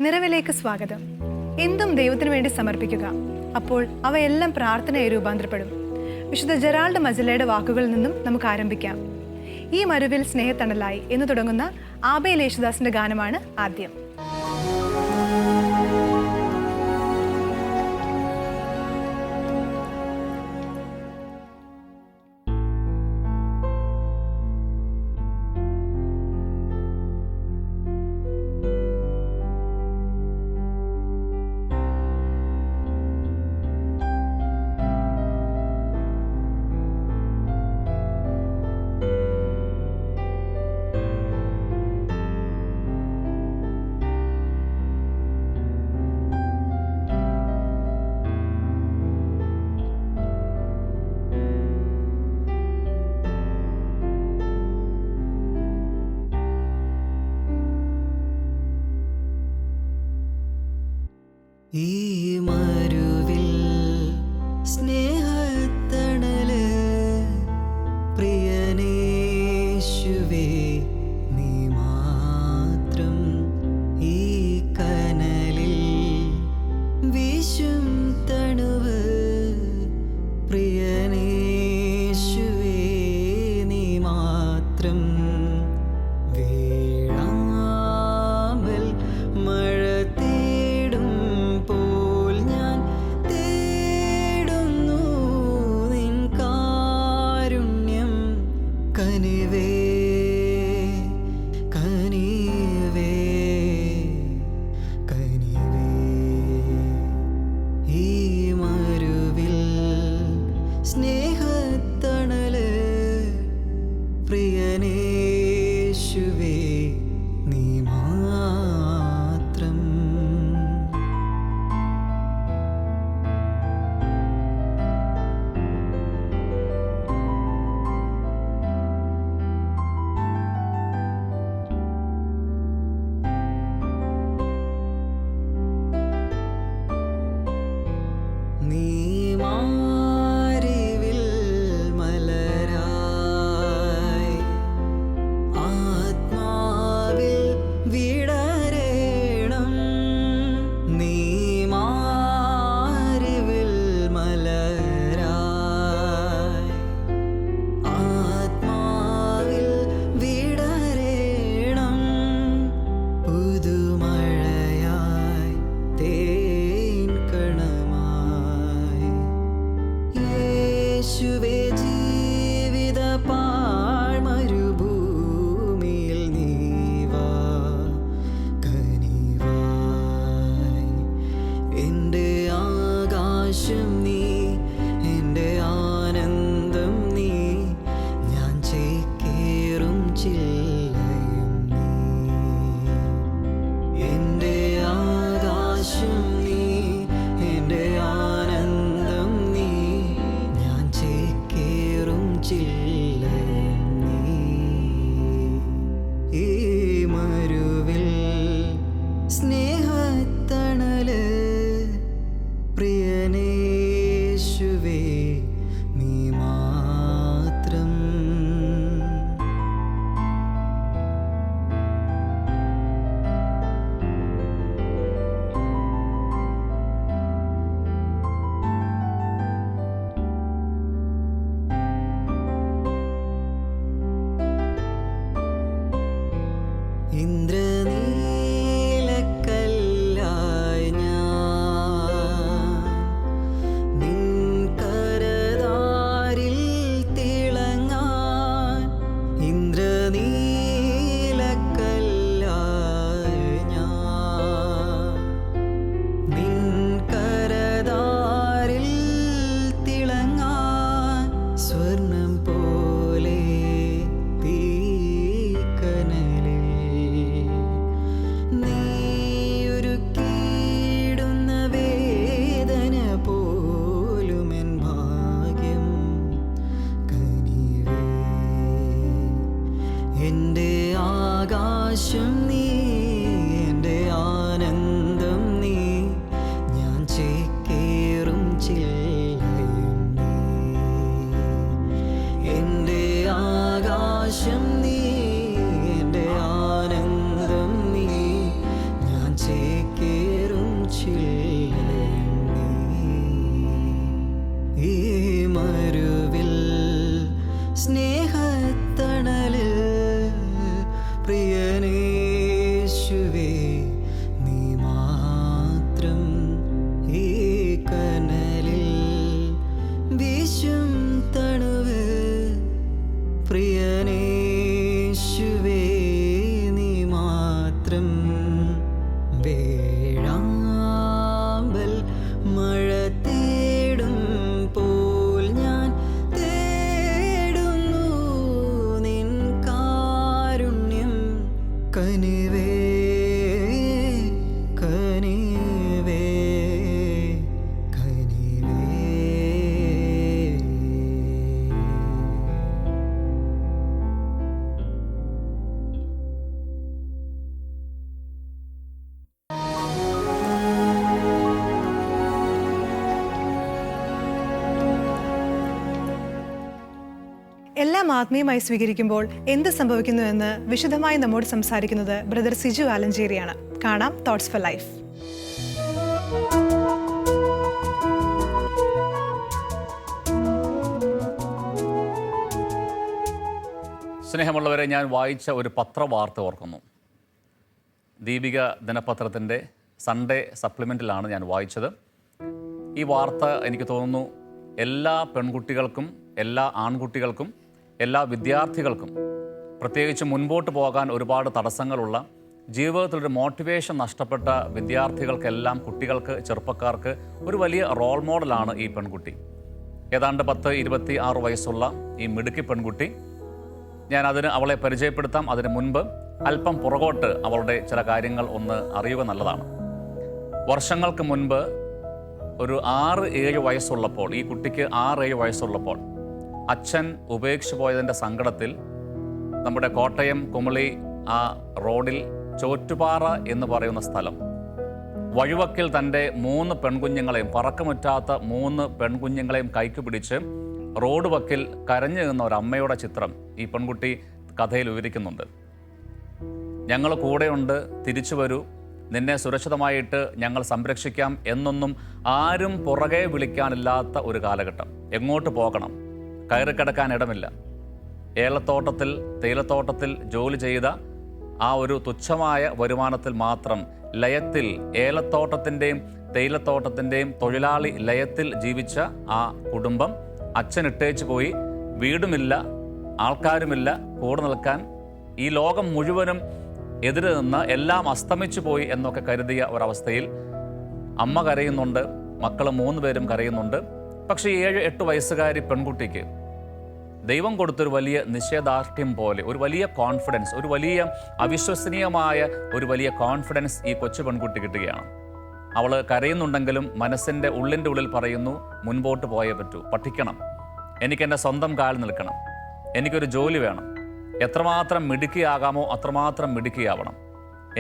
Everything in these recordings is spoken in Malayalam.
നിറവിലേക്ക് സ്വാഗതം. എന്തും ദൈവത്തിനു വേണ്ടി സമർപ്പിക്കുക, അപ്പോൾ അവയെല്ലാം പ്രാർത്ഥനയായി രൂപാന്തരപ്പെടും. വിശുദ്ധ ജെറാൾഡ് മജല്ലയുടെ വാക്കുകളിൽ നിന്നും നമുക്ക് ആരംഭിക്കാം. ഈ മരുവിൽ സ്നേഹത്തണലായി എന്ന് തുടങ്ങുന്ന ആബേൽ യേശുദാസിന്റെ ഗാനമാണ് ആദ്യം. ഈ മരുവിൽ സ്നേഹത്തണല് പ്രിയനേശുവേ നീ മാത്രം. ഈ കനലിൽ വീശും തണുവ് പ്രിയനേശുവേ നീ മാത്രം. വീഴാമ്പൽ മഴ സ്നേഹത്തണല് പ്രിയനേശുവേ നീ മാത്രം. നീ ജീവിത പാഴ്മരുഭൂമിയിൽ നീവാ കനിവായി. എൻ്റെ ആകാശം നീ, എൻ്റെ ആനന്ദം നീ, ഞാൻ ചേക്കേറും ചില്ലയും നീ. എൻ്റെ ആകാശം നീ, എൻ്റെ ആനന്ദം നീ, ഞാൻ ചേക്കേറും ചില്ലയും നീ. ഈ മരുവിൽ സ്നേഹത്തണല് പ്രിയനേശുവേ നീ മാത്രം. ഇന്ദ്രനീലക്കല്ലായി ഞാൻ നിൻ കരതാരിൽ തിളങ്ങാൻ. ഇന്ദ്രനീലക്കല്ലായി ഞാൻ നിൻ കരതാരിൽ തിളങ്ങാൻ. സ്വർണം പോലെ നീയൊരുക്കിയിടുന്ന വേദന പോലുമെൻ ഭാഗ്യം കനിവേ. എൻ്റെ ആകാശം നീ, എൻ്റെ ആനന്ദം നീ, ഞാൻ ചേക്കേറും ചില്ലയും നീ. എൻ്റെ ആകാശം നീ, എൻ്റെ ആനന്ദം നീ, ഞാൻ ചേക്കേറും കനിവേ കനിവേ കനിവേ. എല്ലാം ആത്മീയമായി സ്വീകരിക്കുമ്പോൾ എന്ത് സംഭവിക്കുന്നു എന്ന് വിശദമായി നമ്മോട് സംസാരിക്കുന്നത് ബ്രദർ സിജു ആലഞ്ചേരിയാണ്. കാണാം തോട്ട്സ് ഫോർ ലൈഫ്. സ്നേഹമുള്ളവരെ, ഞാൻ വായിച്ച ഒരു പത്രവാർത്ത ഓർക്കുന്നു. ദീപിക ദിനപത്രത്തിൻ്റെ സൺഡേ സപ്ലിമെൻറ്റിലാണ് ഞാൻ വായിച്ചത്. ഈ വാർത്ത എനിക്ക് തോന്നുന്നു എല്ലാ പെൺകുട്ടികൾക്കും എല്ലാ ആൺകുട്ടികൾക്കും എല്ലാ വിദ്യാർത്ഥികൾക്കും, പ്രത്യേകിച്ച് മുൻപോട്ട് പോകാൻ ഒരുപാട് തടസ്സങ്ങളുള്ള, ജീവിതത്തിലൊരു മോട്ടിവേഷൻ നഷ്ടപ്പെട്ട വിദ്യാർത്ഥികൾക്കെല്ലാം, കുട്ടികൾക്ക്, ചെറുപ്പക്കാർക്ക് ഒരു വലിയ റോൾ മോഡലാണ് ഈ പെൺകുട്ടി. ഏതാണ്ട് 10-26 വയസ്സുള്ള ഈ മിടുക്കി പെൺകുട്ടി. അവളെ പരിചയപ്പെടുത്താം. അതിന് മുൻപ് അല്പം പുറകോട്ട് അവളുടെ ചില കാര്യങ്ങൾ ഒന്ന് അറിയുക നല്ലതാണ്. വർഷങ്ങൾക്ക് മുൻപ് ഒരു 6-7 വയസ്സുള്ളപ്പോൾ, ഈ കുട്ടിക്ക് 6-7 വയസ്സുള്ളപ്പോൾ അച്ഛൻ ഉപേക്ഷിച്ചു പോയതിൻ്റെ സങ്കടത്തിൽ നമ്മുടെ കോട്ടയം കുമളി ആ റോഡിൽ ചോറ്റുപാറ എന്ന് പറയുന്ന സ്ഥലം വഴിവക്കിൽ തൻ്റെ 3 പെൺകുഞ്ഞുങ്ങളെയും, പറക്കമുറ്റാത്ത 3 പെൺകുഞ്ഞുങ്ങളെയും കൈക്ക് പിടിച്ച് റോഡ് വക്കിൽ കരഞ്ഞു നിന്ന ഒരമ്മയുടെ ചിത്രം ഈ പെൺകുട്ടി കഥയിൽ വിവരിക്കുന്നുണ്ട്. ഞങ്ങൾ കൂടെയുണ്ട്, തിരിച്ചു വരൂ, നിന്നെ സുരക്ഷിതമായിട്ട് ഞങ്ങൾ സംരക്ഷിക്കാം എന്നൊന്നും ആരും പുറകെ വിളിക്കാനില്ലാത്ത ഒരു കാലഘട്ടം. എങ്ങോട്ട് പോകണം, കയറിക്കിടക്കാൻ ഇടമില്ല. ഏലത്തോട്ടത്തിൽ, തേയിലത്തോട്ടത്തിൽ ജോലി ചെയ്ത ആ ഒരു തുച്ഛമായ വരുമാനത്തിൽ മാത്രം ലയത്തിൽ, ഏലത്തോട്ടത്തിൻ്റെയും തേയിലത്തോട്ടത്തിൻ്റെയും തൊഴിലാളി ലയത്തിൽ ജീവിച്ച ആ കുടുംബം അച്ഛൻ ഇട്ടേച്ച് പോയി. വീടുമില്ല, ആൾക്കാരുമില്ല കൂടെ നിൽക്കാൻ. ഈ ലോകം മുഴുവനും എതിര് നിന്ന് എല്ലാം അസ്തമിച്ചു പോയി എന്നൊക്കെ കരുതിയ ഒരവസ്ഥയിൽ അമ്മ കരയുന്നുണ്ട്, മക്കൾ 3 പേരും കരയുന്നുണ്ട്. പക്ഷേ 7-8 വയസ്സുകാരി പെൺകുട്ടിക്ക് ദൈവം കൊടുത്തൊരു വലിയ നിശ്ചയദാർഢ്യം പോലെ, ഒരു വലിയ കോൺഫിഡൻസ്, ഒരു വലിയ അവിശ്വസനീയമായ ഒരു വലിയ കോൺഫിഡൻസ് ഈ കൊച്ചു പെൺകുട്ടി കിട്ടുകയാണ്. അവൾ കരയുന്നുണ്ടെങ്കിലും മനസ്സിൻ്റെ ഉള്ളിൻ്റെ ഉള്ളിൽ പറയുന്നു, മുൻപോട്ട് പോയേ പറ്റൂ, പഠിക്കണം, എനിക്കെൻ്റെ സ്വന്തം കാലിൽ നിൽക്കണം, എനിക്കൊരു ജോലി വേണം, എത്രമാത്രം മിടുക്കിയാകാമോ അത്രമാത്രം മിടുക്കിയാവണം,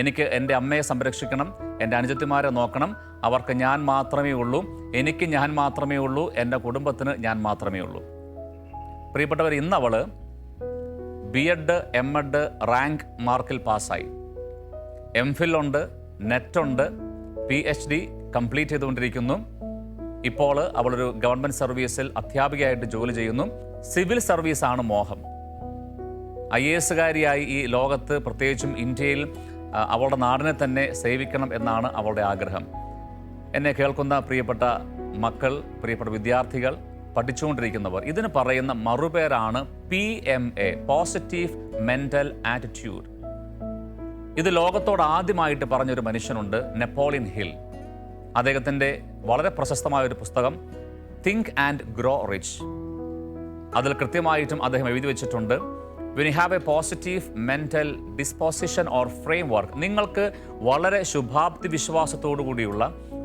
എനിക്ക് എൻ്റെ അമ്മയെ സംരക്ഷിക്കണം, എൻ്റെ അനുജത്തിമാരെ നോക്കണം, അവർക്ക് ഞാൻ മാത്രമേ ഉള്ളൂ, എനിക്ക് ഞാൻ മാത്രമേ ഉള്ളൂ, എൻ്റെ കുടുംബത്തിന് ഞാൻ മാത്രമേ ഉള്ളൂ. പ്രിയപ്പെട്ടവർ, ഇന്ന് അവൾ BEd M.Ed റാങ്ക് മാർക്കിൽ പാസ്സായി. MPhil ഉണ്ട്, നെറ്റുണ്ട്, PhD കംപ്ലീറ്റ് ചെയ്തുകൊണ്ടിരിക്കുന്നു. ഇപ്പോൾ അവളൊരു ഗവൺമെൻറ് സർവീസിൽ അധ്യാപികയായിട്ട് ജോലി ചെയ്യുന്നു. സിവിൽ സർവീസാണ് മോഹം. IAS-കാരിയായി ഈ ലോകത്ത്, പ്രത്യേകിച്ചും ഇന്ത്യയിൽ അവളുടെ നാടിനെ തന്നെ സേവിക്കണം എന്നാണ് അവളുടെ ആഗ്രഹം. എന്നെ കേൾക്കുന്ന പ്രിയപ്പെട്ട മക്കൾ, പ്രിയപ്പെട്ട വിദ്യാർത്ഥികൾ, പഠിച്ചുകൊണ്ടിരിക്കുന്നവർ, ഇതിന് പറയുന്ന മറുപേരാണ് PMA, പോസിറ്റീവ് മെൻ്റൽ ആറ്റിറ്റ്യൂഡ്. ഇത് ലോകത്തോട് ആദ്യമായിട്ട് പറഞ്ഞൊരു മനുഷ്യനുണ്ട്, നെപ്പോളിയൻ ഹിൽ. അദ്ദേഹത്തിൻ്റെ വളരെ പ്രശസ്തമായ ഒരു പുസ്തകം തിങ്ക് ആൻഡ് ഗ്രോ റിച്ച്. അതിൽ കൃത്യമായിട്ടും അദ്ദേഹം എഴുതി വെച്ചിട്ടുണ്ട്, when you have a positive mental disposition or framework, നിങ്ങൾക്ക് വളരെ ശുഭാപ്തി വിശ്വാസത്തോടു കൂടിയുള്ള,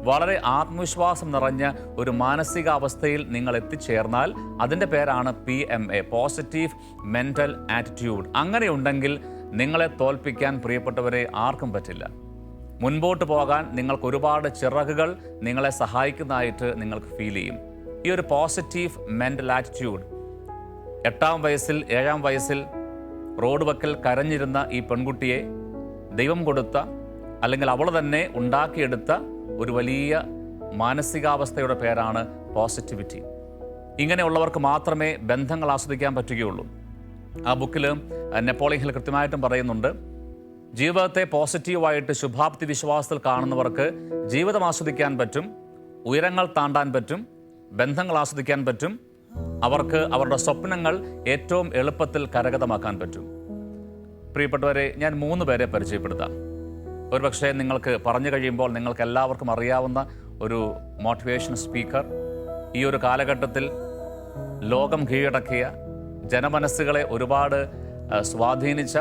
വളരെ ആത്മവിശ്വാസം നിറഞ്ഞ ഒരു മാനസികാവസ്ഥയിൽ നിങ്ങൾ എത്തിച്ചേർന്നാൽ അതിൻ്റെ പേരാണ് PMA, പോസിറ്റീവ് മെൻ്റൽ ആറ്റിറ്റ്യൂഡ്. അങ്ങനെയുണ്ടെങ്കിൽ നിങ്ങളെ തോൽപ്പിക്കാൻ, പ്രിയപ്പെട്ടവരെ, ആർക്കും പറ്റില്ല. മുൻപോട്ട് പോകാൻ നിങ്ങൾക്ക് ഒരുപാട് ചിറകുകൾ നിങ്ങളെ സഹായിക്കുന്നതായിട്ട് നിങ്ങൾക്ക് ഫീൽ ചെയ്യും. ഈ ഒരു പോസിറ്റീവ് മെൻ്റൽ ആറ്റിറ്റ്യൂഡ് 8-ാം വയസ്സിൽ 7-ാം വയസ്സിൽ റോഡ് വക്കൽ കരഞ്ഞിരുന്ന ഈ പെൺകുട്ടിയെ ദൈവം കൊടുത്ത, അല്ലെങ്കിൽ അവൾ തന്നെ ഉണ്ടാക്കിയെടുത്ത ഒരു വലിയ മാനസികാവസ്ഥയുടെ പേരാണ് പോസിറ്റിവിറ്റി. ഇങ്ങനെയുള്ളവർക്ക് മാത്രമേ ബന്ധങ്ങൾ ആസ്വദിക്കാൻ പറ്റുകയുള്ളൂ. ആ ബുക്കിൽ നെപ്പോളിയൻ ഹിൽ കൃത്യമായിട്ടും പറയുന്നുണ്ട്, ജീവിതത്തെ പോസിറ്റീവായിട്ട് ശുഭാപ്തി വിശ്വാസത്തിൽ കാണുന്നവർക്ക് ജീവിതം ആസ്വദിക്കാൻ പറ്റും, ഉയരങ്ങൾ താണ്ടാൻ പറ്റും, ബന്ധങ്ങൾ ആസ്വദിക്കാൻ പറ്റും, അവർക്ക് അവരുടെ സ്വപ്നങ്ങൾ ഏറ്റവും എളുപ്പത്തിൽ കരഗതമാക്കാൻ പറ്റും. പ്രിയപ്പെട്ടവരെ, ഞാൻ 3 പേരെ പരിചയപ്പെടുത്താം. ഒരുപക്ഷെ നിങ്ങൾക്ക് പറഞ്ഞു കഴിയുമ്പോൾ നിങ്ങൾക്ക് എല്ലാവർക്കും അറിയാവുന്ന ഒരു മോട്ടിവേഷൻ സ്പീക്കർ, ഈ ഒരു കാലഘട്ടത്തിൽ ലോകം കീഴടക്കിയ, ജനമനസ്സുകളെ ഒരുപാട് സ്വാധീനിച്ച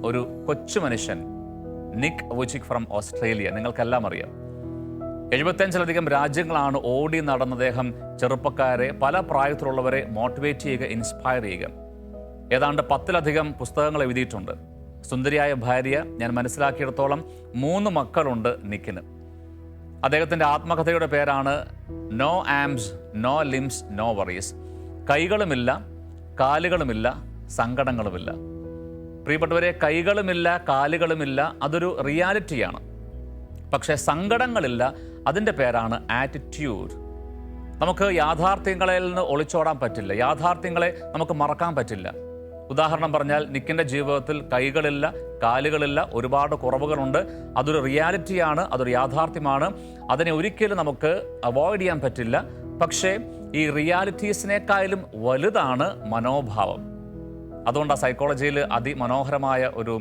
ഒരു കൊച്ചു മനുഷ്യൻ, നിക് വുജിക് ഫ്രം ഓസ്ട്രേലിയ. നിങ്ങൾക്കെല്ലാം അറിയാം. 75-ലധികം രാജ്യങ്ങളാണ് ഓടി നടന്ന അദ്ദേഹം ചെറുപ്പക്കാരെ, പല പ്രായത്തിലുള്ളവരെ മോട്ടിവേറ്റ് ചെയ്യുക, ഇൻസ്പയർ ചെയ്യുക. ഏതാണ്ട് 10-ലധികം പുസ്തകങ്ങൾ എഴുതിയിട്ടുണ്ട്. സുന്ദരിയായ ഭാര്യ, ഞാൻ മനസ്സിലാക്കിയിടത്തോളം 3 മക്കളുണ്ട് നിക്കിന്. അദ്ദേഹത്തിൻ്റെ ആത്മകഥയുടെ പേരാണ് no arms, no limbs, no worries. കൈകളുമില്ല, കാലുകളുമില്ല, സങ്കടങ്ങളുമില്ല. പ്രിയപ്പെട്ടവരെ, കൈകളുമില്ല, കാലുകളുമില്ല, അതൊരു റിയാലിറ്റിയാണ്. പക്ഷേ സങ്കടങ്ങളില്ല, അതിൻ്റെ പേരാണ് ആറ്റിറ്റ്യൂഡ്. നമുക്ക് യാഥാർത്ഥ്യങ്ങളിൽ നിന്ന് ഒളിച്ചോടാൻ പറ്റില്ല. യാഥാർത്ഥ്യങ്ങളെ നമുക്ക് മറക്കാൻ പറ്റില്ല. ഉദാഹരണം പറഞ്ഞാൽ, നിക്കിൻ്റെ ജീവിതത്തിൽ കൈകളില്ല, കാലുകളില്ല, ഒരുപാട് കുറവുകളുണ്ട്. അതൊരു റിയാലിറ്റിയാണ്, അതൊരു യാഥാർത്ഥ്യമാണ്. അതിനെ ഒരിക്കലും നമുക്ക് അവോയ്ഡ് ചെയ്യാൻ പറ്റില്ല. പക്ഷേ ഈ റിയാലിറ്റീസിനേക്കാളും വലുതാണ് മനോഭാവം. അതുകൊണ്ട് ആ സൈക്കോളജിയിൽ അതിമനോഹരമായ ഒരു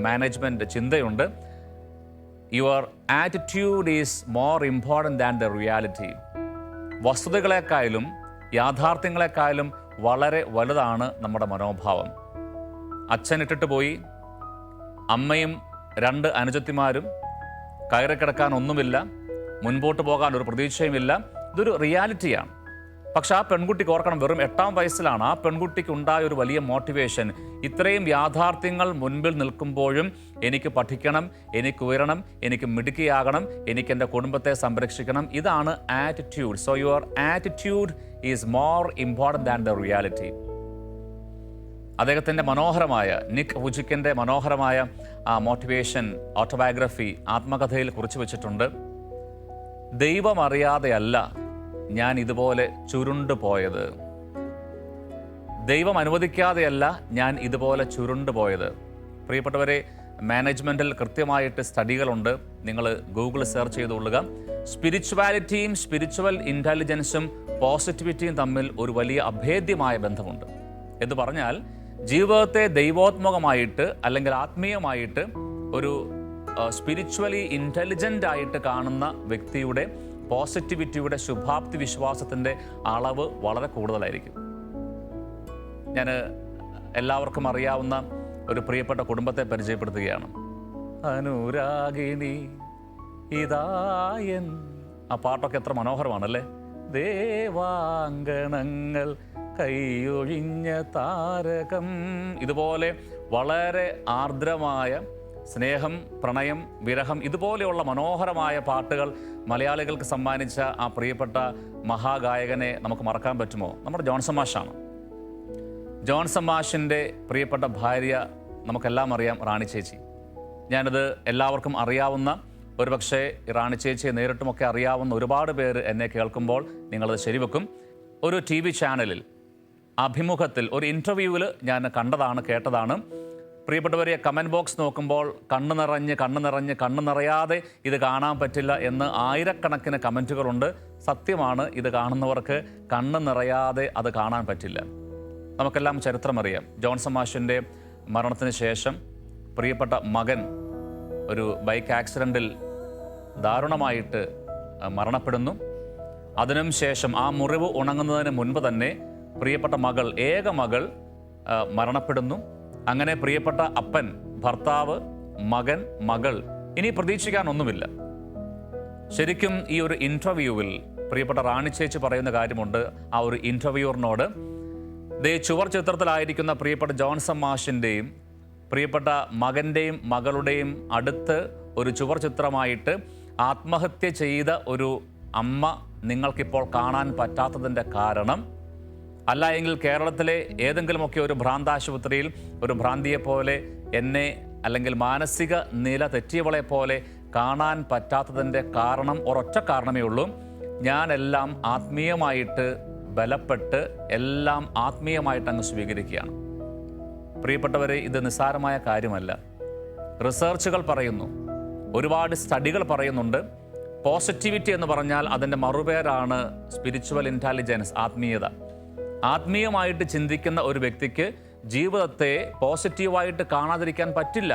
മാനേജ്മെൻറ്റ് ചിന്തയുണ്ട്. Your attitude is more important than the reality. വസ്തുതകളെക്കാളും യാഥാർത്ഥ്യങ്ങളെക്കാളും വളരെ വലുതാണ് നമ്മുടെ മനോഭാവം. അച്ഛൻ ഇട്ടിട്ട് പോയി, അമ്മയും 2 അനുജത്തിമാരും, കയറി കിടക്കാൻ ഒന്നുമില്ല, മുൻപോട്ട് പോകാൻ ഒരു പ്രതീക്ഷയുമില്ല. ഇതൊരു റിയാലിറ്റിയാണ്. പക്ഷെ ആ പെൺകുട്ടിക്ക് ഓർക്കണം, വെറും 8-ാം വയസ്സിലാണ് ആ പെൺകുട്ടിക്ക് ഉണ്ടായ ഒരു വലിയ മോട്ടിവേഷൻ. ഇത്രയും യാഥാർത്ഥ്യങ്ങൾ മുൻപിൽ നിൽക്കുമ്പോഴും എനിക്ക് പഠിക്കണം, എനിക്ക് ഉയരണം, എനിക്ക് മിടുക്കിയാകണം, എനിക്ക് എൻ്റെ കുടുംബത്തെ സംരക്ഷിക്കണം. ഇതാണ് attitude. So your attitude is more important than the reality. അദ്ദേഹത്തിൻ്റെ മനോഹരമായ, നിക് വുജിക്കിൻ്റെ മനോഹരമായ ആ മോട്ടിവേഷൻ ഓട്ടോബയോഗ്രഫി ആത്മകഥയിൽ കുറിച്ചു വച്ചിട്ടുണ്ട്. ദൈവം അറിയാതെയല്ല ഞാൻ ഇതുപോലെ ചുരുണ്ടു പോയത്. ദൈവം അനുവദിക്കാതെയല്ല ഞാൻ ഇതുപോലെ ചുരുണ്ടു പോയത്. പ്രിയപ്പെട്ടവരെ, മാനേജ്മെൻറ്റിൽ കൃത്യമായിട്ട് സ്റ്റഡികളുണ്ട്. നിങ്ങൾ ഗൂഗിൾ സെർച്ച് ചെയ്തുകൊള്ളുക. സ്പിരിച്വാലിറ്റിയും സ്പിരിച്വൽ ഇൻ്റലിജൻസും പോസിറ്റിവിറ്റിയും തമ്മിൽ ഒരു വലിയ അഭേദ്യമായ ബന്ധമുണ്ട്. എന്ന് പറഞ്ഞാൽ, ജീവിതത്തെ ദൈവോത്മകമായിട്ട് അല്ലെങ്കിൽ ആത്മീയമായിട്ട് ഒരു സ്പിരിച്വലി ഇൻ്റലിജൻ്റ് ആയിട്ട് കാണുന്ന വ്യക്തിയുടെ പോസിറ്റിവിറ്റിയുടെ, ശുഭാപ്തി വിശ്വാസത്തിൻ്റെ അളവ് വളരെ കൂടുതലായിരിക്കും. ഞാൻ എല്ലാവർക്കും അറിയാവുന്ന ഒരു പ്രിയപ്പെട്ട കുടുംബത്തെ പരിചയപ്പെടുത്തുകയാണ്. അനുരാഗിണി ഇതായൻ. ആ പാട്ടൊക്കെ എത്ര മനോഹരമാണല്ലേ. ദേവാങ്കണങ്ങൾ കൈയൊഴിഞ്ഞ താരകം. ഇതുപോലെ വളരെ ആർദ്രമായ സ്നേഹം, പ്രണയം, വിരഹം, ഇതുപോലെയുള്ള മനോഹരമായ പാട്ടുകൾ മലയാളികൾക്ക് സമ്മാനിച്ച ആ പ്രിയപ്പെട്ട മഹാഗായകനെ നമുക്ക് മറക്കാൻ പറ്റുമോ? നമ്മുടെ ജോൺസൺ മാഷാണ്. ജോൺസൺ മാഷിൻ്റെ പ്രിയപ്പെട്ട ഭാര്യ നമുക്കെല്ലാം അറിയാം, റാണി ചേച്ചി. ഞാനിത് എല്ലാവർക്കും അറിയാവുന്ന, ഒരുപക്ഷെ റാണി ചേച്ചിയെ നേരിട്ടുമൊക്കെ അറിയാവുന്ന ഒരുപാട് പേര് എന്നെ കേൾക്കുമ്പോൾ നിങ്ങളത് ശരിവെക്കും. ഒരു TV ചാനലിൽ അഭിമുഖത്തിൽ, ഒരു ഇൻ്റർവ്യൂവിൽ ഞാൻ കണ്ടതാണ്, കേട്ടതാണ്. പ്രിയപ്പെട്ടവരെ, കമൻറ്റ് ബോക്സ് നോക്കുമ്പോൾ കണ്ണ് നിറയാതെ ഇത് കാണാൻ പറ്റില്ല എന്ന് ആയിരക്കണക്കിന് കമൻറ്റുകളുണ്ട്. സത്യമാണ്, ഇത് കാണുന്നവർക്ക് കണ്ണ് നിറയാതെ അത് കാണാൻ പറ്റില്ല. നമുക്കെല്ലാം ചരിത്രമറിയാം. ജോൺസൺ മാഷിൻ്റെ മരണത്തിന് ശേഷം പ്രിയപ്പെട്ട മകൻ ഒരു ബൈക്ക് ആക്സിഡൻറ്റിൽ ദാരുണമായിട്ട് മരണപ്പെടുന്നു. അതിനും ശേഷം ആ മുറിവ് ഉണങ്ങുന്നതിന് മുൻപ് തന്നെ പ്രിയപ്പെട്ട മകൾ, ഏക മകൾ മരണപ്പെടുന്നു. അങ്ങനെ പ്രിയപ്പെട്ട അപ്പൻ, ഭർത്താവ്, മകൻ, മകൾ, ഇനി പ്രതീക്ഷിക്കാനൊന്നുമില്ല. ശരിക്കും ഈ ഒരു ഇൻ്റർവ്യൂവിൽ പ്രിയപ്പെട്ട റാണി ചേച്ചി പറയുന്ന കാര്യമുണ്ട്. ആ ഒരു ഇൻ്റർവ്യൂറിനോട്, ചുവർ ചിത്രത്തിലായിരിക്കുന്ന പ്രിയപ്പെട്ട ജോൺസൺ മാഷിൻ്റെയും പ്രിയപ്പെട്ട മകൻ്റെയും മകളുടെയും അടുത്ത് ഒരു ചുവർ ചിത്രമായിട്ട് ആത്മഹത്യ ചെയ്ത ഒരു അമ്മ നിങ്ങൾക്കിപ്പോൾ കാണാൻ പറ്റാത്തതിൻ്റെ കാരണം, അല്ല എങ്കിൽ കേരളത്തിലെ ഏതെങ്കിലുമൊക്കെ ഒരു ഭ്രാന്താശുപത്രിയിൽ ഒരു ഭ്രാന്തിയെപ്പോലെ എന്നെ, അല്ലെങ്കിൽ മാനസിക നില തെറ്റിയവളെ പോലെ കാണാൻ പറ്റാത്തതിൻ്റെ കാരണം ഒരൊറ്റ കാരണമേ ഉള്ളൂ. ഞാനെല്ലാം ആത്മീയമായിട്ട് ബലപ്പെട്ട് എല്ലാം ആത്മീയമായിട്ട് അങ്ങ് സ്വീകരിക്കുകയാണ്. പ്രിയപ്പെട്ടവരെ, ഇത് നിസ്സാരമായ കാര്യമല്ല. റിസർച്ചുകൾ പറയുന്നു, ഒരുപാട് സ്റ്റഡികൾ പറയുന്നുണ്ട്. പോസിറ്റിവിറ്റി എന്ന് പറഞ്ഞാൽ അതിൻ്റെ മറുപേരാണ് സ്പിരിച്വൽ ഇൻ്റലിജൻസ്, ആത്മീയത. ആത്മീയമായിട്ട് ചിന്തിക്കുന്ന ഒരു വ്യക്തിക്ക് ജീവിതത്തെ പോസിറ്റീവായിട്ട് കാണാതിരിക്കാൻ പറ്റില്ല.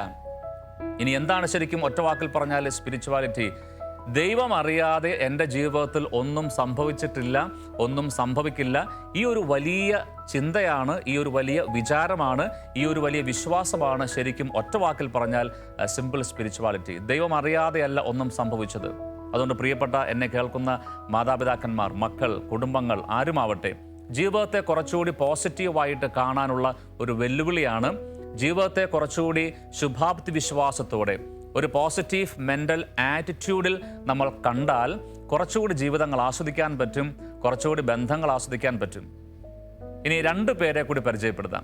ഇനി എന്താണ് ശരിക്കും ഒറ്റവാക്കിൽ പറഞ്ഞാൽ സ്പിരിച്വാലിറ്റി? ദൈവം അറിയാതെ എൻ്റെ ജീവിതത്തിൽ ഒന്നും സംഭവിച്ചിട്ടില്ല, ഒന്നും സംഭവിക്കില്ല. ഈ ഒരു വലിയ ചിന്തയാണ്, ഈ ഒരു വലിയ വിചാരമാണ്, ഈ ഒരു വലിയ വിശ്വാസമാണ് ശരിക്കും ഒറ്റ വാക്കിൽ പറഞ്ഞാൽ സിമ്പിൾ സ്പിരിച്വാലിറ്റി. ദൈവം അറിയാതെയല്ല ഒന്നും സംഭവിച്ചത്. അതുകൊണ്ട് പ്രിയപ്പെട്ട എന്നെ കേൾക്കുന്ന മാതാപിതാക്കന്മാർ, മക്കൾ, കുടുംബങ്ങൾ ആരുമാവട്ടെ, ജീവിതത്തെ കുറച്ചുകൂടി പോസിറ്റീവായിട്ട് കാണാനുള്ള ഒരു വെല്ലുവിളിയാണ്. ജീവിതത്തെ കുറച്ചുകൂടി ശുഭാപ്തി വിശ്വാസത്തോടെ ഒരു പോസിറ്റീവ് മെൻ്റൽ ആറ്റിറ്റ്യൂഡിൽ നമ്മൾ കണ്ടാൽ കുറച്ചുകൂടി ജീവിതങ്ങൾ ആസ്വദിക്കാൻ പറ്റും, കുറച്ചുകൂടി ബന്ധങ്ങൾ ആസ്വദിക്കാൻ പറ്റും. ഇനി 2 പേരെ കൂടി പരിചയപ്പെടുത്താം.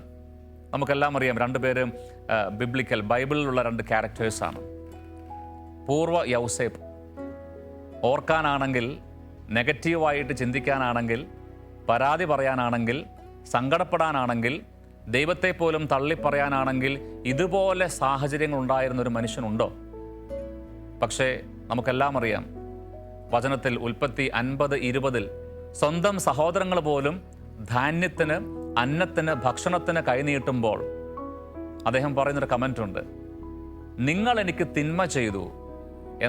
നമുക്കെല്ലാം അറിയാം, 2 പേരും ബിബ്ലിക്കൽ ബൈബിളിലുള്ള 2 ക്യാരക്ടേഴ്സാണ്. പൂർവ്വ യൗസേപ്പ്. ഓർക്കാനാണെങ്കിൽ, നെഗറ്റീവായിട്ട് ചിന്തിക്കാനാണെങ്കിൽ, പരാതി പറയാനാണെങ്കിൽ, സങ്കടപ്പെടാനാണെങ്കിൽ, ദൈവത്തെ പോലും തള്ളിപ്പറയാനാണെങ്കിൽ ഇതുപോലെ സാഹചര്യങ്ങൾ ഉണ്ടായിരുന്ന ഒരു മനുഷ്യനുണ്ടോ? പക്ഷേ നമുക്കെല്ലാം അറിയാം, വചനത്തിൽ ഉൽപ്പത്തി 50:20 സ്വന്തം സഹോദരങ്ങൾ പോലും ധാന്യത്തിന്, അന്നത്തിന്, ഭക്ഷണത്തിന് കൈനീട്ടുമ്പോൾ അദ്ദേഹം പറയുന്നൊരു കമൻ്റുണ്ട്, നിങ്ങൾ എനിക്ക് തിന്മ ചെയ്തു,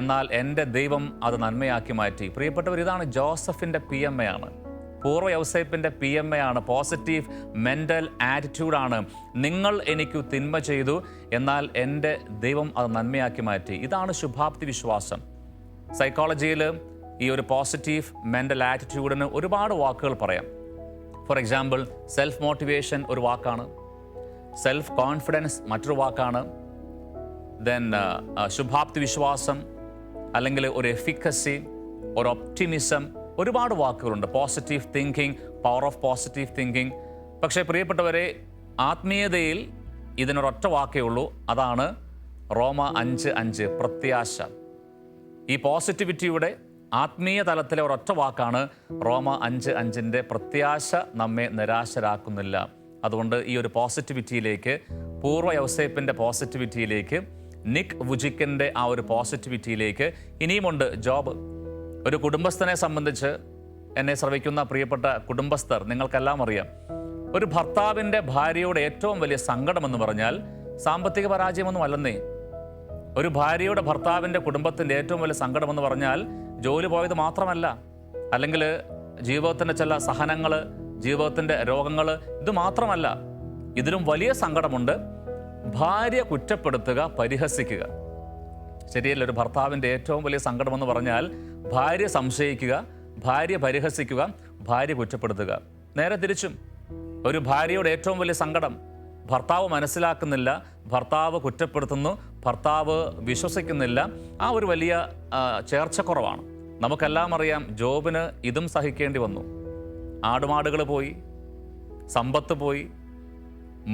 എന്നാൽ എൻ്റെ ദൈവം അത് നന്മയാക്കി മാറ്റി. പ്രിയപ്പെട്ടവർ, ഇതാണ് ജോസഫിൻ്റെ PMA ആണ്, പൂർവ്വ യൗസേപ്പിൻ്റെ PMA ആണ്, പോസിറ്റീവ് മെൻ്റൽ ആറ്റിറ്റ്യൂഡാണ്. നിങ്ങൾ എനിക്ക് തിന്മ ചെയ്തു, എന്നാൽ എൻ്റെ ദൈവം അത് നന്മയാക്കി മാറ്റി. ഇതാണ് ശുഭാപ്തി വിശ്വാസം. സൈക്കോളജിയിൽ ഈ ഒരു പോസിറ്റീവ് മെൻ്റൽ ആറ്റിറ്റ്യൂഡിന് ഒരുപാട് വാക്കുകൾ പറയാം. ഫോർ എക്സാമ്പിൾ, സെൽഫ് മോട്ടിവേഷൻ ഒരു വാക്കാണ്, സെൽഫ് കോൺഫിഡൻസ് മറ്റൊരു വാക്കാണ്, ദെൻ ശുഭാപ്തി വിശ്വാസം, അല്ലെങ്കിൽ ഒരു എഫിക്കസി, ഒരു ഒപ്റ്റിമിസം, ഒരുപാട് വാക്കുകളുണ്ട്. Positive thinking, power of positive thinking. പക്ഷേ പ്രിയപ്പെട്ടവരെ, ആത്മീയതയിൽ ഇതിനൊരൊറ്റ വാക്കേ ഉള്ളൂ, അതാണ് റോമ 5:5 പ്രത്യാശ. ഈ പോസിറ്റിവിറ്റിയുടെ ആത്മീയ തലത്തിലെ ഒരൊറ്റ വാക്കാണ് റോമ 5:5 പ്രത്യാശ നമ്മെ നിരാശരാക്കുന്നില്ല. അതുകൊണ്ട് ഈ ഒരു പോസിറ്റിവിറ്റിയിലേക്ക്, പൂർവ്വ യൗസേപ്പിൻ്റെ പോസിറ്റിവിറ്റിയിലേക്ക്, നിക് വുജിക്കിൻ്റെ ആ ഒരു പോസിറ്റിവിറ്റിയിലേക്ക് ഇനിയുമുണ്ട് ജോബ്. ഒരു കുടുംബസ്ഥനെ സംബന്ധിച്ച്, എന്നെ ശ്രവിക്കുന്ന പ്രിയപ്പെട്ട കുടുംബസ്ഥർ, നിങ്ങൾക്കെല്ലാം അറിയാം, ഒരു ഭർത്താവിൻ്റെ ഭാര്യയുടെ ഏറ്റവും വലിയ സങ്കടമെന്ന് പറഞ്ഞാൽ സാമ്പത്തിക പരാജയമൊന്നും അല്ലെന്നേ. ഒരു ഭാര്യയുടെ ഭർത്താവിൻ്റെ കുടുംബത്തിൻ്റെ ഏറ്റവും വലിയ സങ്കടമെന്ന് പറഞ്ഞാൽ ജോലി പോയത് മാത്രമല്ല, അല്ലെങ്കിൽ ജീവിതത്തിൻ്റെ ചില സഹനങ്ങൾ, ജീവിതത്തിൻ്റെ രോഗങ്ങൾ, ഇത് മാത്രമല്ല. ഇതിലും വലിയ സങ്കടമുണ്ട്, ഭാര്യ കുറ്റപ്പെടുത്തുക, പരിഹസിക്കുക. ശരിയല്ല? ഒരു ഭർത്താവിൻ്റെ ഏറ്റവും വലിയ സങ്കടമെന്ന് പറഞ്ഞാൽ ഭാര്യ സംശയിക്കുക, ഭാര്യ പരിഹസിക്കുക, ഭാര്യ കുറ്റപ്പെടുത്തുക. നേരെ തിരിച്ചും, ഒരു ഭാര്യയുടെ ഏറ്റവും വലിയ സങ്കടം ഭർത്താവ് മനസ്സിലാക്കുന്നില്ല, ഭർത്താവ് കുറ്റപ്പെടുത്തുന്നു, ഭർത്താവ് വിശ്വസിക്കുന്നില്ല. ആ ഒരു വലിയ ചേർച്ചക്കുറവാണ്. നമുക്കെല്ലാം അറിയാം, ജോബിന് ഇതും സഹിക്കേണ്ടി വന്നു. ആടുമാടുകൾ പോയി, സമ്പത്ത് പോയി,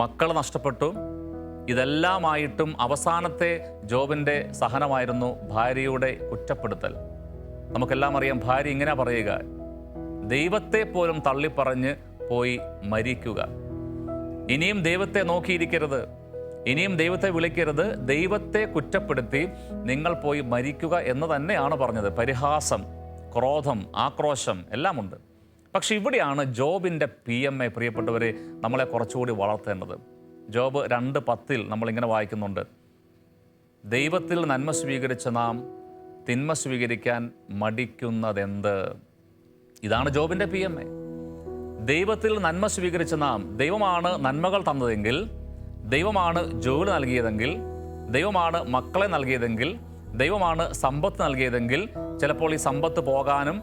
മക്കൾ നഷ്ടപ്പെട്ടു. ഇതെല്ലാമായിട്ടും അവസാനത്തെ ജോബിൻ്റെ സഹനമായിരുന്നു ഭാര്യയുടെ കുറ്റപ്പെടുത്തൽ. നമുക്കെല്ലാം അറിയാം, ഭാര്യ ഇങ്ങനെ പറയുക, ദൈവത്തെ പോലും തള്ളിപ്പറഞ്ഞ് പോയി മരിക്കുക. ഇനിയും ദൈവത്തെ നോക്കിയിരിക്കരുത്, ഇനിയും ദൈവത്തെ വിളിക്കരുത്, ദൈവത്തെ കുറ്റപ്പെടുത്തി നിങ്ങൾ പോയി മരിക്കുക എന്ന് തന്നെയാണ് പറഞ്ഞത്. പരിഹാസം, ക്രോധം, ആക്രോശം എല്ലാമുണ്ട്. പക്ഷെ ഇവിടെയാണ് ജോബിൻ്റെ PMA പ്രിയപ്പെട്ടവരെ നമ്മളെ കുറച്ചുകൂടി വളർത്തേണ്ടത്. ജോബ് 2:10 നമ്മളിങ്ങനെ വായിക്കുന്നുണ്ട്, ദൈവത്തിൽ നന്മ സ്വീകരിച്ച നാം തിന്മ സ്വീകരിക്കാൻ മടിക്കുന്നതെന്ത്? ഇതാണ് ജോബിൻ്റെ PMA. ദൈവത്തിൽ നന്മ സ്വീകരിച്ച നാം, ദൈവമാണ് നന്മകൾ തന്നതെങ്കിൽ, ദൈവമാണ് ജോലി നൽകിയതെങ്കിൽ, ദൈവമാണ് മക്കളെ നൽകിയതെങ്കിൽ, ദൈവമാണ് സമ്പത്ത് നൽകിയതെങ്കിൽ, ചിലപ്പോൾ ഈ സമ്പത്ത് പോകാനും,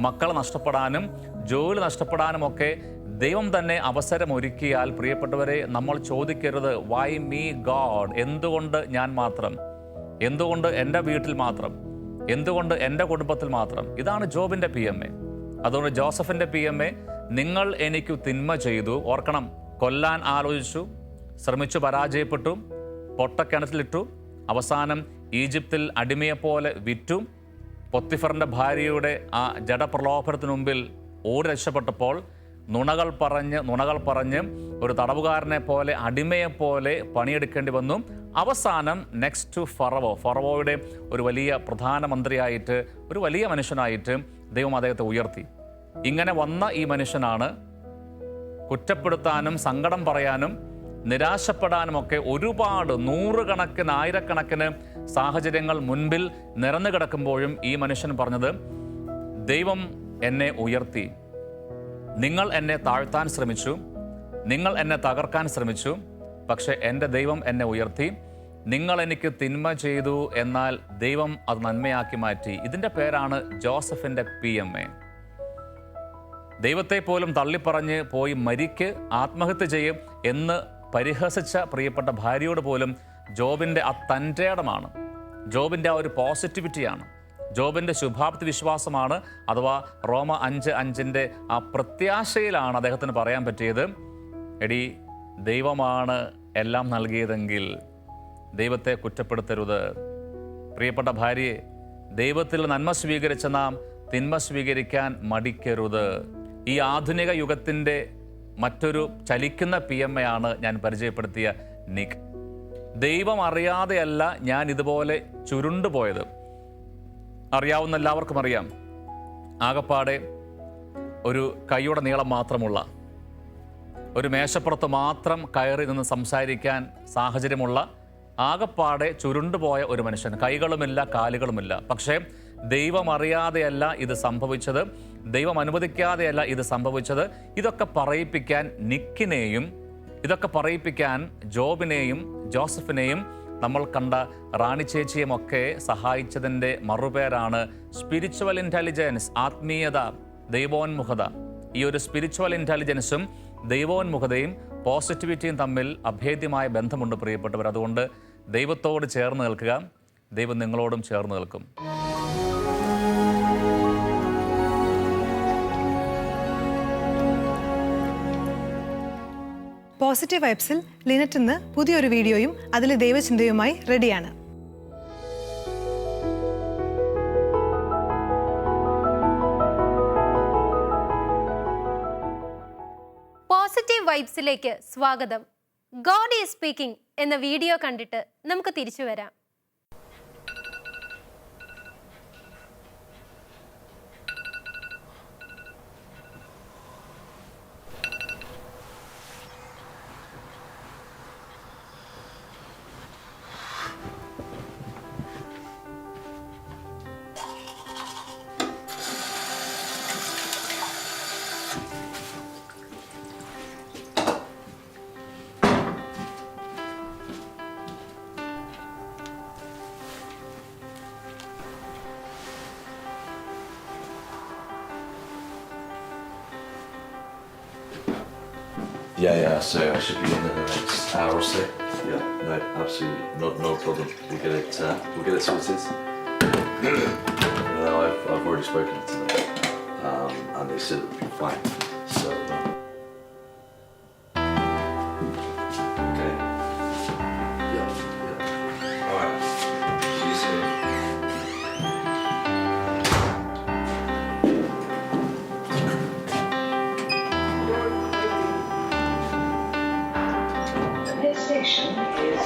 മക്കളെ നഷ്ടപ്പെടാനും, ജോലി നഷ്ടപ്പെടാനും ഒക്കെ ദൈവം തന്നെ അവസരമൊരുക്കിയാൽ, പ്രിയപ്പെട്ടവരെ, നമ്മൾ ചോദിക്കരുത്, വൈ മീ ഗോഡ്? എന്തുകൊണ്ട് ഞാൻ മാത്രം? എന്തുകൊണ്ട് എൻ്റെ വീട്ടിൽ മാത്രം? എന്തുകൊണ്ട് എൻ്റെ കുടുംബത്തിൽ മാത്രം? ഇതാണ് ജോബിൻ്റെ PMA. അതുകൊണ്ട് ജോസഫിൻ്റെ PMA, നിങ്ങൾ എനിക്ക് തിന്മ ചെയ്തു. ഓർക്കണം, കൊല്ലാൻ ആലോചിച്ചു, ശ്രമിച്ചു, പരാജയപ്പെട്ടു, പൊട്ടക്കിണറ്റിലിട്ടു, അവസാനം ഈജിപ്തിൽ അടിമയെപ്പോലെ വിറ്റു, പൊത്തിഫറിൻ്റെ ഭാര്യയുടെ ആ ജഡപ്രലോഭനത്തിനു മുമ്പിൽ ഓടി രക്ഷപ്പെട്ടപ്പോൾ നുണകൾ പറഞ്ഞ് ഒരു തടവുകാരനെ പോലെ, അടിമയെപ്പോലെ പണിയെടുക്കേണ്ടി വന്നു. അവസാനം നെക്സ്റ്റ് ടു ഫറവോയുടെ ഒരു വലിയ പ്രധാനമന്ത്രിയായിട്ട്, ഒരു വലിയ മനുഷ്യനായിട്ട് ദൈവം അദ്ദേഹത്തെ ഉയർത്തി. ഇങ്ങനെ വന്ന ഈ മനുഷ്യനാണ് കുറ്റപ്പെടുത്താനും, സങ്കടം പറയാനും, നിരാശപ്പെടാനുമൊക്കെ ഒരുപാട് നൂറുകണക്കിന്, ആയിരക്കണക്കിന് സാഹചര്യങ്ങൾ മുൻപിൽ നിറഞ്ഞു കിടക്കുമ്പോഴും ഈ മനുഷ്യൻ പറഞ്ഞത്, ദൈവം എന്നെ ഉയർത്തി, നിങ്ങൾ എന്നെ താഴ്ത്താൻ ശ്രമിച്ചു, നിങ്ങൾ എന്നെ തകർക്കാൻ ശ്രമിച്ചു, പക്ഷെ എൻ്റെ ദൈവം എന്നെ ഉയർത്തി. നിങ്ങൾ എനിക്ക് തിന്മ ചെയ്തു, എന്നാൽ ദൈവം അത് നന്മയാക്കി മാറ്റി. ഇതിൻ്റെ പേരാണ് ജോസഫിൻ്റെ PMA. ദൈവത്തെ പോലും തള്ളിപ്പറഞ്ഞ് പോയി മരിക്ക്, ആത്മഹത്യ ചെയ്യും എന്ന് പരിഹസിച്ച പ്രിയപ്പെട്ട ഭാര്യയോട് പോലും ജോബിൻ്റെ ആ തൻ്റെ ഇടമാണ്, ജോബിൻ്റെ ആ ഒരു പോസിറ്റിവിറ്റിയാണ്, ജോബിൻ്റെ ശുഭാപ്തി വിശ്വാസമാണ്. അഥവാ റോമ 5:5 ആ പ്രത്യാശയിലാണ് അദ്ദേഹത്തിന് പറയാൻ പറ്റിയത്, എടി ദൈവമാണ് എല്ലാം നൽകിയതെങ്കിൽ ദൈവത്തെ കുറ്റപ്പെടുത്തരുത്. പ്രിയപ്പെട്ട ഭാര്യയെ, ദൈവത്തിൽ നന്മ സ്വീകരിച്ച നാം തിന്മ സ്വീകരിക്കാൻ മടിക്കരുത്. ഈ ആധുനിക യുഗത്തിൻ്റെ മറ്റൊരു ചലിക്കുന്ന PMA ആണ് ഞാൻ പരിചയപ്പെടുത്തിയ നിക്. ദൈവം അറിയാതെയല്ല ഞാൻ ഇതുപോലെ ചുരുണ്ടുപോയത്. അറിയാവുന്ന എല്ലാവർക്കും അറിയാം, ആകപ്പാടെ ഒരു കൈയുടെ നീളം മാത്രമുള്ള, ഒരു മേശപ്പുറത്ത് മാത്രം കയറി നിന്ന് സംസാരിക്കാൻ സാഹചര്യമുള്ള, ആകപ്പാടെ ചുരുണ്ടുപോയ ഒരു മനുഷ്യൻ. കൈകളുമില്ല, കാലുകളുമില്ല. പക്ഷേ ദൈവം അറിയാതെയല്ല ഇത് സംഭവിച്ചത്, ദൈവം അനുവദിക്കാതെയല്ല ഇത് സംഭവിച്ചത്. ഇതൊക്കെ പറയിപ്പിക്കാൻ നിക്കിനെയും, ഇതൊക്കെ പറയിപ്പിക്കാൻ ജോബിനെയും ജോസഫിനെയും നമ്മൾ കണ്ട റാണി ചേച്ചിയുമൊക്കെ സഹായിച്ചതിൻ്റെ മറുപേരാണ് സ്പിരിച്വൽ ഇൻ്റലിജൻസ്, ആത്മീയത, ദൈവോന്മുഖത. ഈ ഒരു സ്പിരിച്വൽ ഇൻ്റലിജൻസും ദൈവോന്മുഖതയും പോസിറ്റിവിറ്റിയും തമ്മിൽ അഭേദ്യമായ ബന്ധമുണ്ട് പ്രിയപ്പെട്ടവർ. അതുകൊണ്ട് ദൈവത്തോട് ചേർന്ന് നിൽക്കുക, ദൈവം നിങ്ങളോടും ചേർന്ന് നിൽക്കും. പോസിറ്റീവ് വൈബ്സിൽ ലിനറ്റ് ഇന്ന് പുതിയൊരു വീഡിയോയും അതിലെ ദൈവചിന്തയുമായി റെഡിയാണ്. പോസിറ്റീവ് വൈബ്സിലേക്ക് സ്വാഗതം. ഗോഡ് ഈസ് സ്പീക്കിംഗ് എന്ന വീഡിയോ കണ്ടിട്ട് നമുക്ക് തിരിച്ചു വരാം. Yeah, so I should be in the next hour or so. Yeah, no, absolutely, no problem. We'll get it sorted. I've already spoken to them, and they said it would be fine. So, okay. Yeah. All right. See you soon. Station is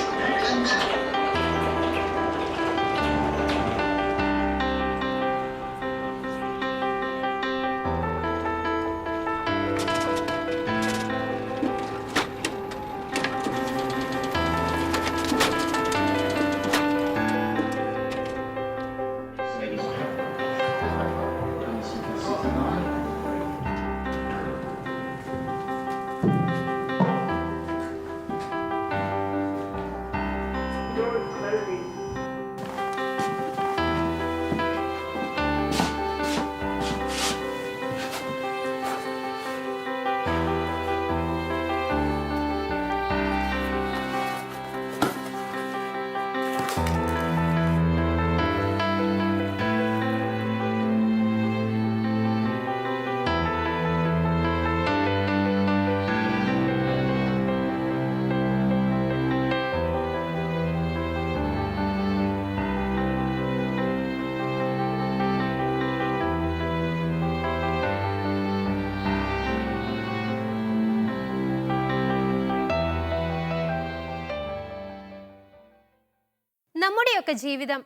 നമ്മുടെയൊക്കെ ജീവിതം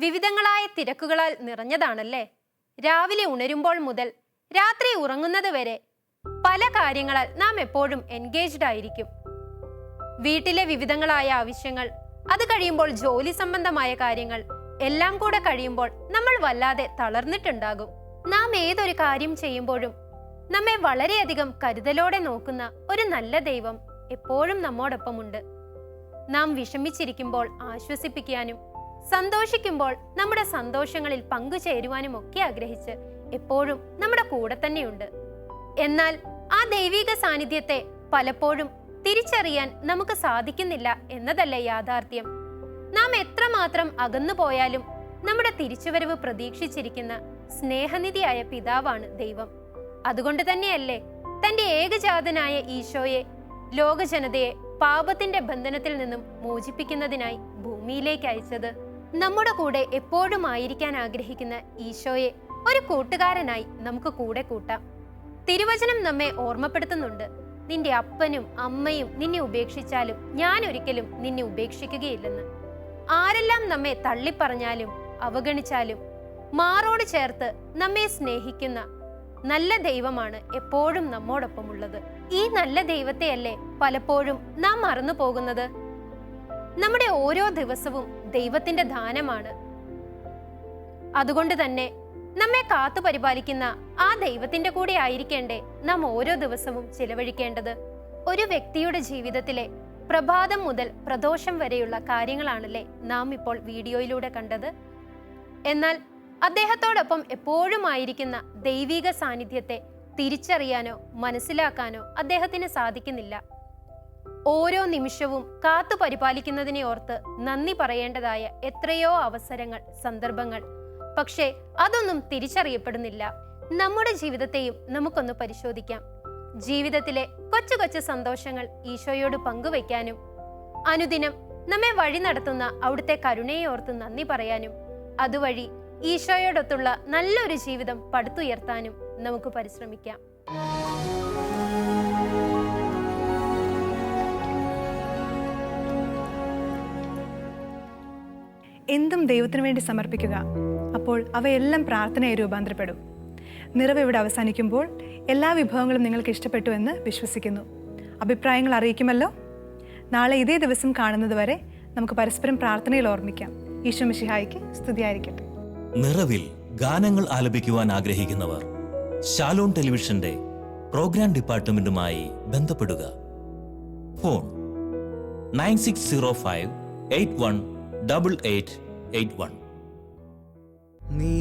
വിവിധങ്ങളായ തിരക്കുകളാൽ നിറഞ്ഞതാണല്ലേ. രാവിലെ ഉണരുമ്പോൾ മുതൽ രാത്രി ഉറങ്ങുന്നത് വരെ പല കാര്യങ്ങളാൽ നാം എപ്പോഴും എൻഗേജ്ഡ് ആയിരിക്കും. വീട്ടിലെ വിവിധങ്ങളായ ആവശ്യങ്ങൾ, അത് കഴിയുമ്പോൾ ജോലി സംബന്ധമായ കാര്യങ്ങൾ, എല്ലാം കൂടെ കഴിയുമ്പോൾ നമ്മൾ വല്ലാതെ തളർന്നിട്ടുണ്ടാകും. നാം ഏതൊരു കാര്യം ചെയ്യുമ്പോഴും നമ്മെ വളരെയധികം കരുതലോടെ നോക്കുന്ന ഒരു നല്ല ദൈവം എപ്പോഴും നമ്മോടൊപ്പമുണ്ട്. നാം വിഷമിച്ചിരിക്കുമ്പോൾ ആശ്വസിപ്പിക്കാനും സന്തോഷിക്കുമ്പോൾ നമ്മുടെ സന്തോഷങ്ങളിൽ പങ്കുചേരുവാനും ഒക്കെ ആഗ്രഹിച്ച് എപ്പോഴും നമ്മുടെ കൂടെ തന്നെയുണ്ട്. എന്നാൽ ആ ദൈവിക സാന്നിധ്യത്തെ പലപ്പോഴും തിരിച്ചറിയാൻ നമുക്ക് സാധിക്കുന്നില്ല എന്നതല്ലേ യാഥാർത്ഥ്യം. നാം എത്രമാത്രം അകന്നു പോയാലും നമ്മുടെ തിരിച്ചുവരവ് പ്രതീക്ഷിച്ചിരിക്കുന്ന സ്നേഹനിധിയായ പിതാവാണ് ദൈവം. അതുകൊണ്ട് തന്നെയല്ലേ തന്റെ ഏകജാതനായ ഈശോയെ, ലോകജനതയെ പാപത്തിന്റെ ബന്ധനത്തിൽ നിന്നും മോചിപ്പിക്കുന്നതിനായി ഭൂമിയിലേക്ക് അയച്ചത്. നമ്മുടെ കൂടെ എപ്പോഴും ആയിരിക്കാൻ ആഗ്രഹിക്കുന്ന ഈശോയെ ഒരു കൂട്ടുകാരനായി നമുക്ക് കൂടെ കൂട്ടാം. തിരുവചനം നമ്മെ ഓർമ്മപ്പെടുത്തുന്നുണ്ട്, നിന്റെ അപ്പനും അമ്മയും നിന്നെ ഉപേക്ഷിച്ചാലും ഞാൻ ഒരിക്കലും നിന്നെ ഉപേക്ഷിക്കുകയില്ലെന്ന്. ആരെല്ലാം നമ്മെ തള്ളിപ്പറഞ്ഞാലും അവഗണിച്ചാലും മാറോട് ചേർത്ത് നമ്മെ സ്നേഹിക്കുന്ന നല്ല ദൈവമാണ് എപ്പോഴും നമ്മോടൊപ്പമുള്ളത്. ഈ നല്ല ദൈവത്തെയല്ലേ പലപ്പോഴും നാം മറന്നു പോകുന്നത്. നമ്മുടെ ഓരോ ദിവസവും ദൈവത്തിന്റെ ദാനമാണ്. അതുകൊണ്ട് തന്നെ നമ്മെ കാത്തു പരിപാലിക്കുന്ന ആ ദൈവത്തിന്റെ കൂടെ ആയിരിക്കേണ്ടേ നാം ഓരോ ദിവസവും ചിലവഴിക്കേണ്ടത്. ഒരു വ്യക്തിയുടെ ജീവിതത്തിലെ പ്രഭാതം മുതൽ പ്രദോഷം വരെയുള്ള കാര്യങ്ങളാണല്ലേ നാം ഇപ്പോൾ വീഡിയോയിലൂടെ കണ്ടത്. എന്നാൽ അദ്ദേഹത്തോടൊപ്പം എപ്പോഴും ആയിരിക്കുന്ന ദൈവിക സാന്നിധ്യത്തെ തിരിച്ചറിയാനോ മനസ്സിലാക്കാനോ അദ്ദേഹത്തിന് സാധിക്കുന്നില്ല. ഓരോ നിമിഷവും കാത്തു പരിപാലിക്കുന്നതിനെ ഓർത്ത് നന്ദി പറയേണ്ടതായ എത്രയോ അവസരങ്ങൾ, സന്ദർഭങ്ങൾ, പക്ഷേ അതൊന്നും തിരിച്ചറിയപ്പെടുന്നില്ല. നമ്മുടെ ജീവിതത്തെയും നമുക്കൊന്ന് പരിശോധിക്കാം. ജീവിതത്തിലെ കൊച്ചു കൊച്ചു സന്തോഷങ്ങൾ ഈശോയോട് പങ്കുവയ്ക്കാനും അനുദിനം നമ്മെ വഴി നടത്തുന്ന അവിടുത്തെ കരുണയെ ഓർത്ത് നന്ദി പറയാനും അതുവഴി ഈശോയോടൊത്തുള്ള നല്ലൊരു ജീവിതം പടുത്തുയർത്താനും നമുക്ക് പരിശ്രമിക്കാം. എന്തും ദൈവത്തിനു വേണ്ടി സമർപ്പിക്കുക, അപ്പോൾ അവയെല്ലാം പ്രാർത്ഥനയായി രൂപാന്തരപ്പെടും. നിറവ് ഇവിടെ അവസാനിക്കുമ്പോൾ എല്ലാ വിഭവങ്ങളും നിങ്ങൾക്ക് ഇഷ്ടപ്പെട്ടു എന്ന് വിശ്വസിക്കുന്നു. അഭിപ്രായങ്ങൾ അറിയിക്കുമല്ലോ. നാളെ ഇതേ ദിവസം കാണുന്നത് വരെ നമുക്ക് പരസ്പരം പ്രാർത്ഥനയിൽ ഓർമ്മിക്കാം. ഈശോ മിശിഹായ്ക്ക് സ്തുതിയായിരിക്കട്ടെ. നിറവിൽ ഗാനങ്ങൾ ആലപിക്കുവാൻ ആഗ്രഹിക്കുന്നവർ ശാലോം ടെലിവിഷന്റെ പ്രോഗ്രാം ഡിപ്പാർട്ട്മെന്റുമായി ബന്ധപ്പെടുക. ഫോൺ 9605818881. നീ